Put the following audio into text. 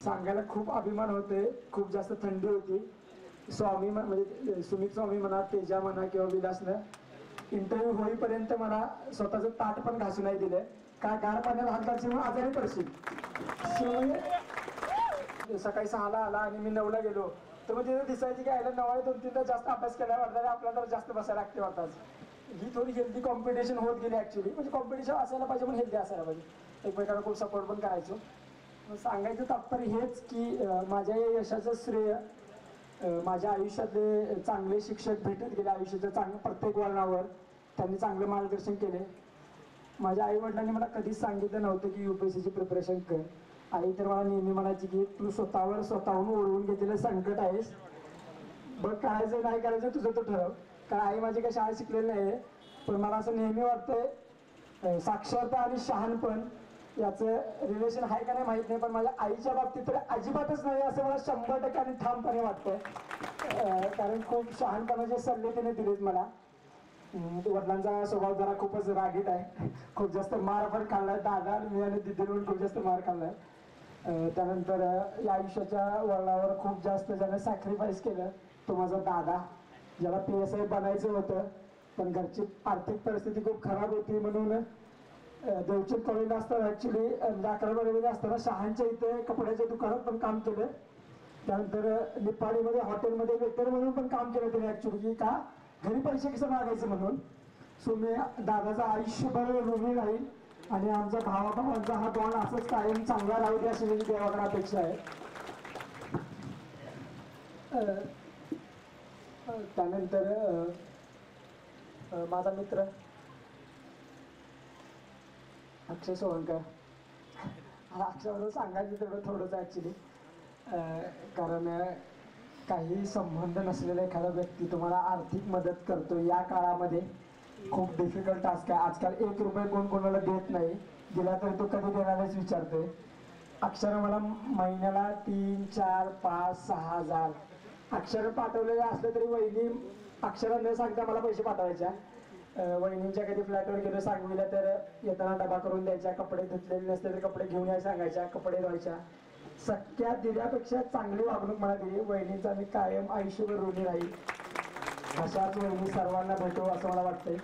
सांगायला खूप अभिमान होते. खूप जास्त थंडी होती. स्वामी म्हणजे सुमित स्वामी म्हणा, तेजा म्हणा किंवा विलासनं इंटरव्ह्यू होईपर्यंत मला स्वतःचं ताट पण घासू नाही दिलं. काय गार पाण्याला हात घालशील म्हणून आजारी पडशील. सकाळी 6ला आला आणि मी 9ला गेलो तर मग तिथे दिसायची की आयला 9 2-3 तास जास्त अभ्यास केला वाटला, आपल्याला तर जास्त बसायला लागते वाटतं. ही थोडी हेल्दी कॉम्पिटिशन होत गेली ॲक्च्युली. म्हणजे कॉम्पिटिशन असायला पाहिजे पण हेल्दी असायला पाहिजे. एकमेकांना खूप सपोर्ट पण करायचो. सांगायचं तात्पर्य हेच की माझ्या या यशाचं श्रेय माझ्या आयुष्यातले चांगले शिक्षक भेटत गेले. आयुष्याच्या प्रत्येक वळणावर त्यांनी चांगलं मार्गदर्शन केले. माझ्या आईवडिलांनी मला कधीच सांगितलं नव्हतं की UPSCची प्रिपरेशन कर. आई तर मला नेहमी म्हणायची की तू स्वतःहून ओढवून घेतलेलं संकट आहेस, बघ करायचं नाही करायचं तुझं तू ठरव. कारण आई माझी काही शाळा शिकलेली नाही आहे. पण मला असं नेहमी वाटतंय साक्षरता आणि शहाणपण याचं रिलेशन आहे का नाही माहीत नाही, पण माझ्या आईच्या बाबतीत तर अजिबातच नाही असं मला 100% आणि ठामपणे वाटतंय. कारण खूप शहाणपणाचे सल्ले तिने दिलेत मला. वडिलांचा स्वभाव जरा खूपच रागीट आहे. खूप जास्त मार पण खाल्लाय. दादा मी आणि दिदीने खूप जास्त मार खाल्लाय. त्यानंतर या आयुष्याच्या वळणावर खूप जास्त ज्याने सॅक्रिफाईस केलं तो माझा दादा, ज्याला PSI बनायचं होतं पण घरची आर्थिक परिस्थिती खूप खराब होती म्हणून देवचंद कॉलेजला असताना ॲक्च्युली 11वी असताना शहांच्या इथे कपड्याच्या दुकानात पण काम केलं. त्यानंतर निपाणीमध्ये हॉटेलमध्ये वेटर म्हणून पण काम केलं त्याने ॲक्च्युली, की का घरी पैसे कसं मागायचं म्हणून. सो मी दादाचं आयुष्यभर ऋणी राहील आणि आमचा भावाभावांचा हा बॉन्ड असंच कायम चांगला राहू दे अशी माझी देवाकडे अपेक्षा आहे. त्यानंतर माझा मित्र अक्षय सोळंकर. अक्षयबरोबर सांगायचं तेवढं थोडंच ॲक्च्युली. कारण काही संबंध नसलेला एखादा व्यक्ती तुम्हाला आर्थिक मदत करतो या काळामध्ये खूप डिफिकल्ट टास्क आहे. आजकाल 1 रुपये कोण कोणाला देत नाही. दिला तर तो कधी देणारच विचारतोय. अक्षरं मला महिन्याला 3, 4, 5, 6 हजार अक्षरं पाठवलेले असले तरी वहिनी अक्षरं न सांगता मला पैसे पाठवायच्या. वहिनींच्या कधी फ्लॅटवर गेलो सांगलीला तर येताना डबा करून द्यायच्या. कपडे धुतलेले नसले तर कपडे घेऊन यायला सांगायच्या. कपडे धुवायच्या. सख्या दिल्यापेक्षा चांगली वागणूक मला दिली. वहिनींचा मी कायम आयुष्यभर ऋणी राहील. अशाच वहिनी सर्वांना भेटो असं मला वाटतंय.